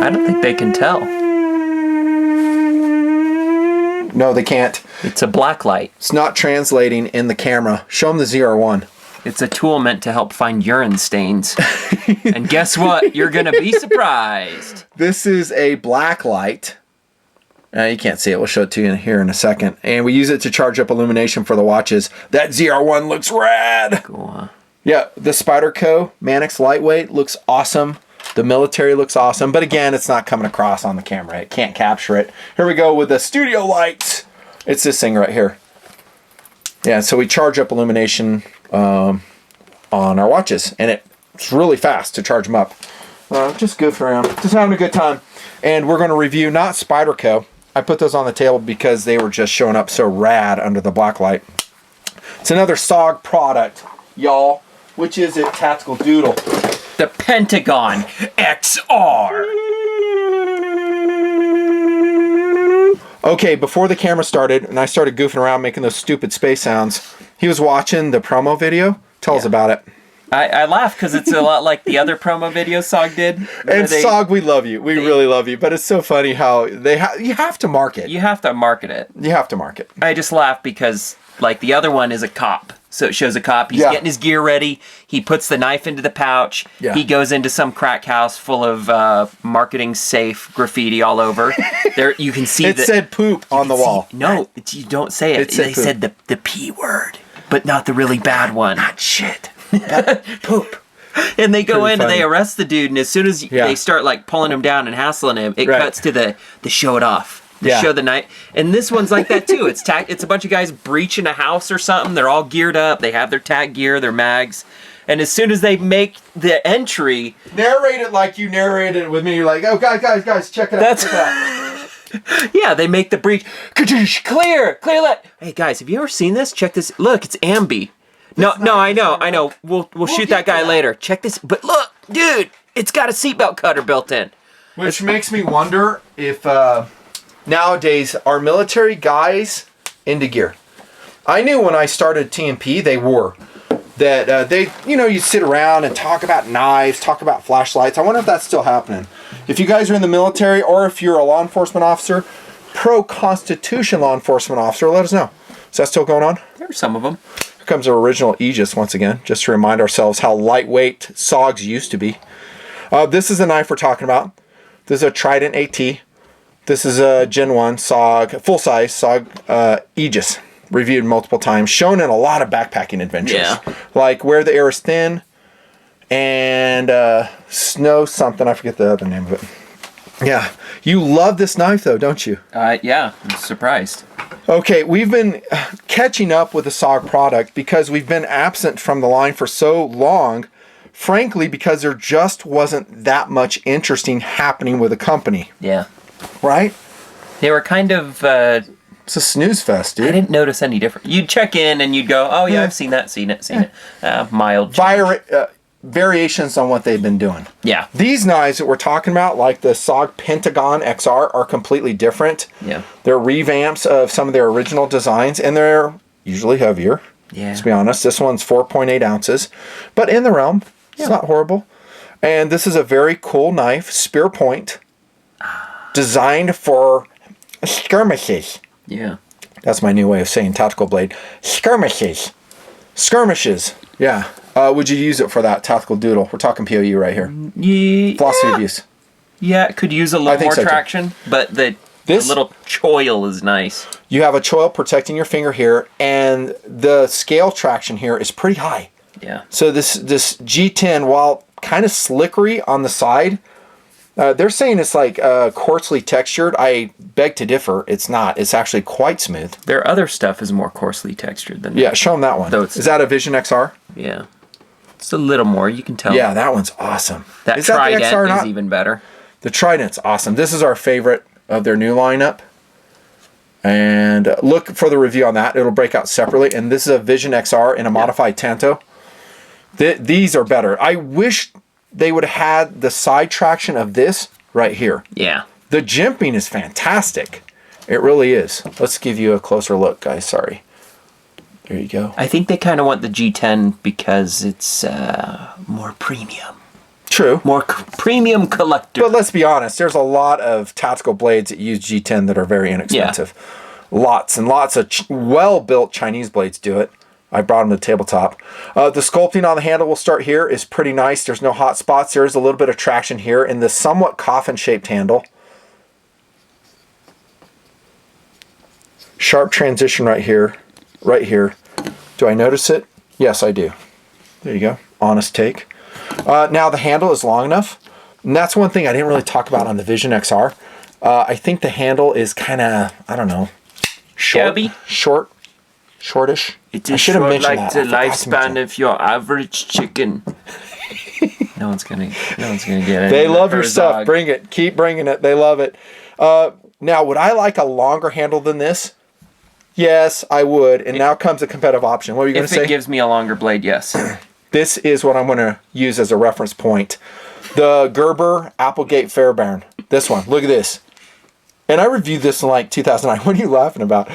I don't think they can tell. No, they can't. It's a blacklight. It's not translating in the camera. Show them the ZR1. It's a tool meant to help find urine stains. And guess what? You're going to be surprised. This is a Blacklight. You can't see it. We'll show it to you here in a second. And we use it to charge up illumination for the watches. That ZR1 looks rad. Cool. Yeah, the Spyderco Manix Lightweight looks awesome. The military looks awesome. But again, it's not coming across on the camera. It can't capture it. Here we go with the studio lights. It's this thing right here. Yeah, so we charge up illumination on our watches. And it's really fast to charge them up. Just goofing around. Just having a good time. And we're going to review not Spyderco. I put those on the table because they were just showing up so rad under the Blacklight. It's another SOG product, y'all. Which is it? Tactical Doodle. The Pentagon XR. Okay, before the camera started, and I started goofing around making those stupid space sounds, he was watching the promo video. Tell us about it. I laugh because it's a lot like the other promo videos SOG did. And SOG, we love you. We really love you. But it's so funny how you have to market. You have to market it. You have to market. I just laugh because, like, the other one is a cop. So it shows a cop. He's getting his gear ready. He puts the knife into the pouch. Yeah. He goes into some crack house full of marketing safe graffiti all over. There, you can see it said poop on the wall. No, you don't say it. They said the P word, but not the really bad one. Not shit. Poop. And they go in and they arrest the dude, and as soon as they start like pulling him down and hassling him, it cuts to the show it off. Show the night. And this one's like that too. It's a bunch of guys breaching a house or something. They're all geared up. They have their tack gear, their mags. And as soon as they make the entry, narrate it like you narrated it with me. You're like, oh guys, check it out. Check it out. Yeah, they make the breach. Clear that. Hey guys, have you ever seen this? Check this. Look, it's Ambi. No, I know. We'll shoot that guy later. Check this. But look, dude, it's got a seatbelt cutter built in. Which makes me wonder if nowadays are military guys into gear. I knew when I started TMP they were. That you sit around and talk about knives, talk about flashlights. I wonder if that's still happening. If you guys are in the military or if you're a law enforcement officer, pro-Constitution law enforcement officer, let us know. Is that still going on? There's some of them. Here comes our original Aegis once again, just to remind ourselves how lightweight SOGs used to be. This is the knife we're talking about. This is a Trident AT. This is a Gen 1 SOG, full-size SOG Aegis. Reviewed multiple times. Shown in a lot of backpacking adventures. Yeah. Like Where the Air is Thin and Snow something. I forget the other name of it. Yeah. You love this knife though, don't you? Yeah. I'm surprised. Okay, we've been catching up with the SOG product because we've been absent from the line for so long, frankly, because there just wasn't that much interesting happening with the company. Yeah. Right? They were kind of... it's a snooze fest, dude. I didn't notice any different. You'd check in and you'd go, oh yeah, I've seen it. Mild variations on what they've been doing. Yeah. These knives that we're talking about, like the SOG Pentagon XR, are completely different. Yeah. They're revamps of some of their original designs, and they're usually heavier. Yeah. To be honest, this one's 4.8 ounces, but in the realm, it's not horrible. And this is a very cool knife, spear point, designed for skirmishes. Yeah. That's my new way of saying tactical blade. Skirmishes. Yeah. Would you use it for that tactical doodle? We're talking POU right here. Yeah. Philosophy of use. Yeah, it could use a little more traction, but the little choil is nice. You have a choil protecting your finger here, and the scale traction here is pretty high. Yeah. So this G10, while kind of slickery on the side, they're saying it's like coarsely textured. I beg to differ. It's not. It's actually quite smooth. Their other stuff is more coarsely textured than Yeah, show them that one. Is that a Vision XR? Yeah. It's a little more, you can tell. Yeah, that one's awesome. That Trident is even better. The Trident's awesome. This is our favorite of their new lineup. And look for the review on that. It'll break out separately. And this is a Vision XR in a modified Tanto. These are better. I wish they would have had the side traction of this right here. Yeah. The jimping is fantastic. It really is. Let's give you a closer look, guys. Sorry. There you go. I think they kind of want the G10 because it's more premium. True. More premium collector. But let's be honest, there's a lot of tactical blades that use G10 that are very inexpensive. Yeah. Lots and lots of well-built Chinese blades do it. I brought them to the tabletop. The sculpting on the handle we'll start here is pretty nice. There's no hot spots. There is a little bit of traction here in the somewhat coffin-shaped handle. Sharp transition right here. Right here. Do I notice it? Yes, I do. There you go. Honest take. Now the handle is long enough. And that's one thing I didn't really talk about on the Vision XR. I think the handle is kind of, I don't know, shortish. It is short like the lifespan of your average chicken. No one's gonna get it. They love your stuff. Dog. Bring it. Keep bringing it. They love it. Now, would I like a longer handle than this? Yes, I would. And now comes a competitive option. What are you going to say? If it gives me a longer blade, yes. This is what I'm going to use as a reference point. The Gerber Applegate Fairbairn. This one. Look at this. And I reviewed this in like 2009. What are you laughing about?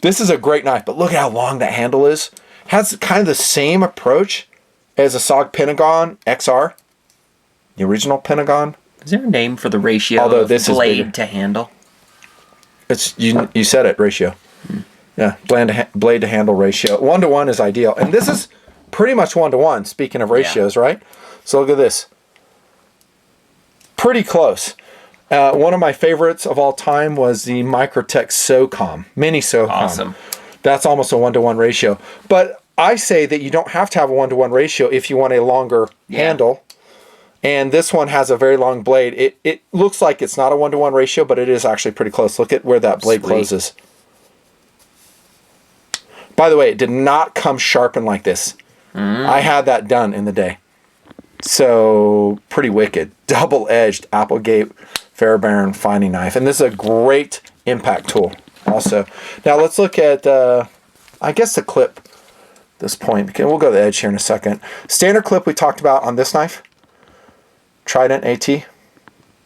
This is a great knife, but look at how long that handle is. Has kind of the same approach as a SOG Pentagon XR. The original Pentagon. Is there a name for the ratio of blade to handle? It's you said it, ratio. Yeah, blade to handle ratio. 1-to-1 is ideal. And this is pretty much 1-to-1, speaking of ratios, right? So look at this. Pretty close. One of my favorites of all time was the Microtech SOCOM, Mini SOCOM. Awesome. That's almost a 1-to-1 ratio. But I say that you don't have to have a 1-to-1 ratio if you want a longer handle. And this one has a very long blade. It looks like it's not a 1-to-1 ratio, but it is actually pretty close. Look at where that blade closes. By the way, it did not come sharpened like this. I had that done in the day. So, pretty wicked. Double-edged Applegate Fairbairn fining knife. And this is a great impact tool also. Now, let's look at, I guess, the clip at this point. We'll go to the edge here in a second. Standard clip we talked about on this knife. Trident AT.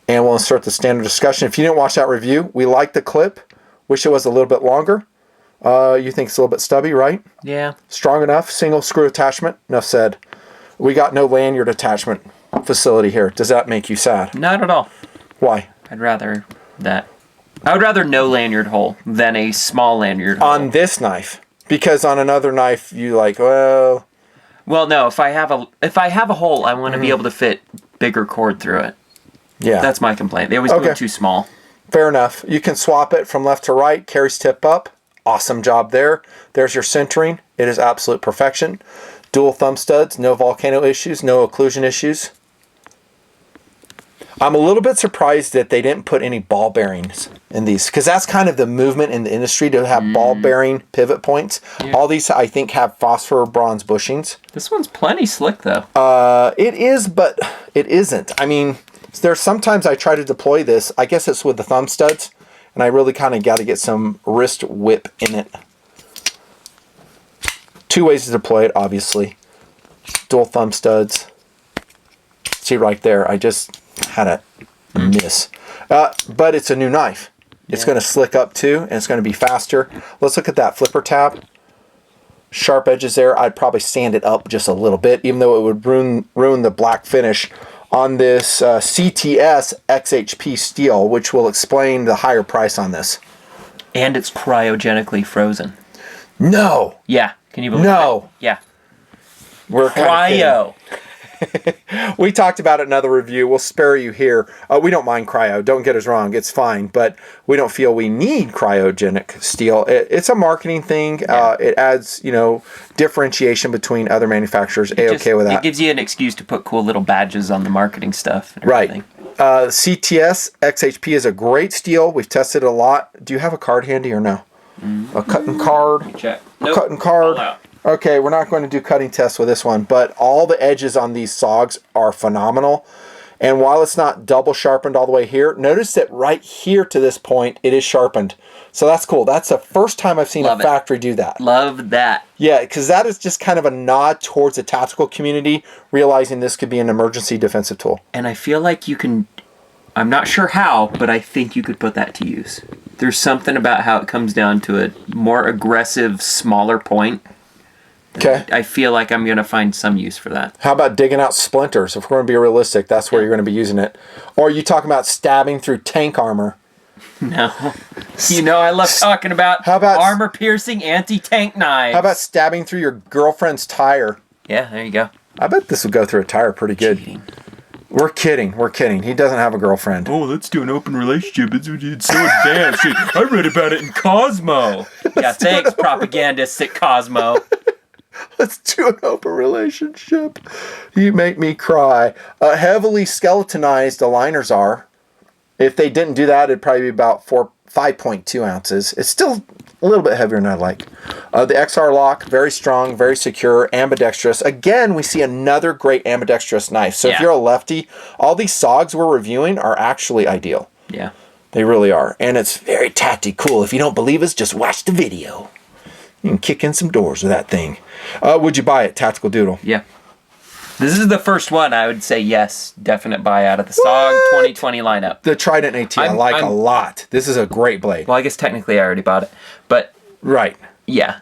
And we'll insert the standard discussion. If you didn't watch that review, we like the clip. Wish it was a little bit longer. You think it's a little bit stubby, right? Yeah. Strong enough. Single screw attachment. Enough said. We got no lanyard attachment facility here. Does that make you sad? Not at all. Why? I'd rather that. I would rather no lanyard hole than a small lanyard hole. On this knife. Because on another knife, you like, well... Well, no. If I have a hole, I want to be able to fit bigger cord through it. Yeah. That's my complaint. They always do it too small. Fair enough. You can swap it from left to right. Carries tip up. Awesome job there. There's your centering. It is absolute perfection. Dual thumb studs. No volcano issues. No occlusion issues. I'm a little bit surprised that they didn't put any ball bearings in these, because that's kind of the movement in the industry to have ball bearing pivot points. Yeah. All these, I think, have phosphor bronze bushings. This one's plenty slick, though. It is, but it isn't. I mean, there's sometimes I try to deploy this. I guess it's with the thumb studs, and I really kind of got to get some wrist whip in it. Two ways to deploy it, obviously. Dual thumb studs. See right there, I just had a miss. But it's a new knife. It's going to slick up too, and it's going to be faster. Let's look at that flipper tab. Sharp edges there. I'd probably sand it up just a little bit, even though it would ruin the black finish on this CTS XHP steel, which will explain the higher price on this. And it's cryogenically frozen. No. Yeah. Can you believe that? Yeah. We're cryo. We talked about it in another review. We'll spare you here. We don't mind cryo. Don't get us wrong. It's fine. But we don't feel we need cryogenic steel. It's a marketing thing. Yeah. It adds, differentiation between other manufacturers. A-okay with that. It gives you an excuse to put cool little badges on the marketing stuff. And right. CTS XHP is a great steel. We've tested it a lot. Do you have a card handy or no? A cutting card. Check. Nope. Cutting card. Okay, we're not going to do cutting tests with this one, but all the edges on these SOGs are phenomenal. And while it's not double sharpened all the way here, notice that right here to this point, it is sharpened. So that's cool. That's the first time I've seen a factory do that. Love that. Yeah, because that is just kind of a nod towards the tactical community, realizing this could be an emergency defensive tool. And I feel like you can, I'm not sure how, but I think you could put that to use. There's something about how it comes down to a more aggressive, smaller point Okay. I feel like I'm going to find some use for that. How about digging out splinters? If we're going to be realistic, that's where you're going to be using it. Or are you talking about stabbing through tank armor? No. You know I love talking about armor-piercing anti-tank knives. How about stabbing through your girlfriend's tire? Yeah, there you go. I bet this would go through a tire pretty good. Cheating. We're kidding. He doesn't have a girlfriend. Oh, let's do an open relationship. It's so advanced. I read about it in Cosmo. Yeah, thanks, propagandists at Cosmo. Let's do an open relationship. You make me cry. Heavily skeletonized the liners are. If they didn't do that, it'd probably be about 5.2 ounces. It's still a little bit heavier than I like. The XR lock, very strong, very secure, ambidextrous. Again, we see another great ambidextrous knife. So if you're a lefty, all these SOGs we're reviewing are actually ideal. Yeah. They really are. And it's very tactical. If you don't believe us, just watch the video. You can kick in some doors with that thing. Would you buy it, Tactical Doodle? Yeah. This is the first one I would say yes, definite buy out of the SOG 2020 lineup. The Trident AT I like a lot. This is a great blade. Well, I guess technically I already bought it, but right. Yeah.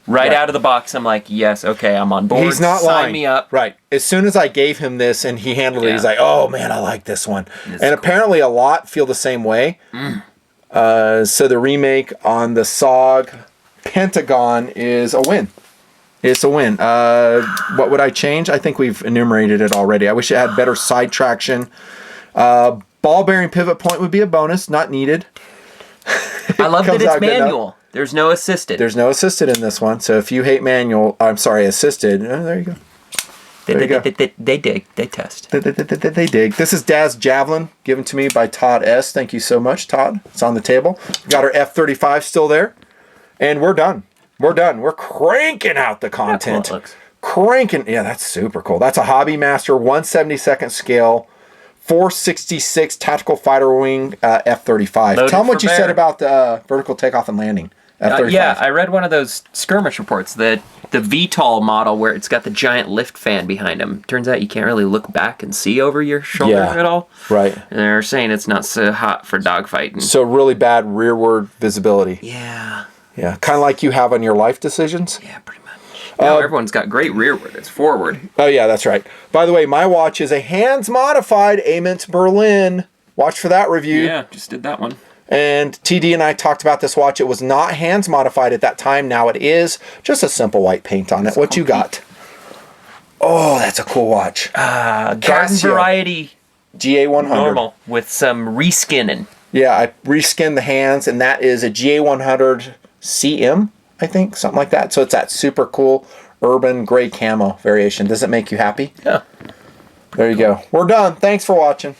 Right out of the box, I'm like, yes, okay, I'm on board. He's not Sign lying. me up. Right. As soon as I gave him this and he handled it, he's like, oh man, I like this one. And apparently a lot feel the same way. So the remake on the SOG Pentagon is a win. It's a win. What would I change? I think we've enumerated it already. I wish it had better side traction. Ball bearing pivot point would be a bonus, not needed. I love that it's manual. There's no assisted. There's no assisted in this one. So if you hate manual, I'm sorry, assisted. There you go. They dig. They test. They dig. This is Daz Javelin, given to me by Todd S. Thank you so much, Todd. It's on the table. Got our F-35 still there. And we're done. We're done. We're cranking out the content. Cool it looks. Cranking. Yeah, that's super cool. That's a Hobby Master 1/72 scale 466 Tactical Fighter Wing F-35. Loaded Tell them what you for said bear. about the vertical takeoff and landing. F-35. Yeah, I read one of those skirmish reports, the VTOL model where it's got the giant lift fan behind him. Turns out you can't really look back and see over your shoulder at all. Right. And they're saying it's not so hot for dogfighting. So really bad rearward visibility. Yeah. Yeah, kind of like you have on your life decisions. Yeah, pretty much. Now everyone's got great rearward. It's forward. Oh, yeah, that's right. By the way, my watch is a hands-modified Ament Berlin. Watch for that review. Yeah, just did that one. And TD and I talked about this watch. It was not hands-modified at that time. Now it is. Just a simple white paint on it. What you got? Oh, that's a cool watch. Garden Variety GA100. normal with some reskinning. Yeah, I reskinned the hands, and that is a GA100 CM, I think, something like that. So it's that super cool urban gray camo variation. Does it make you happy? Yeah. There you go. We're done. Thanks for watching.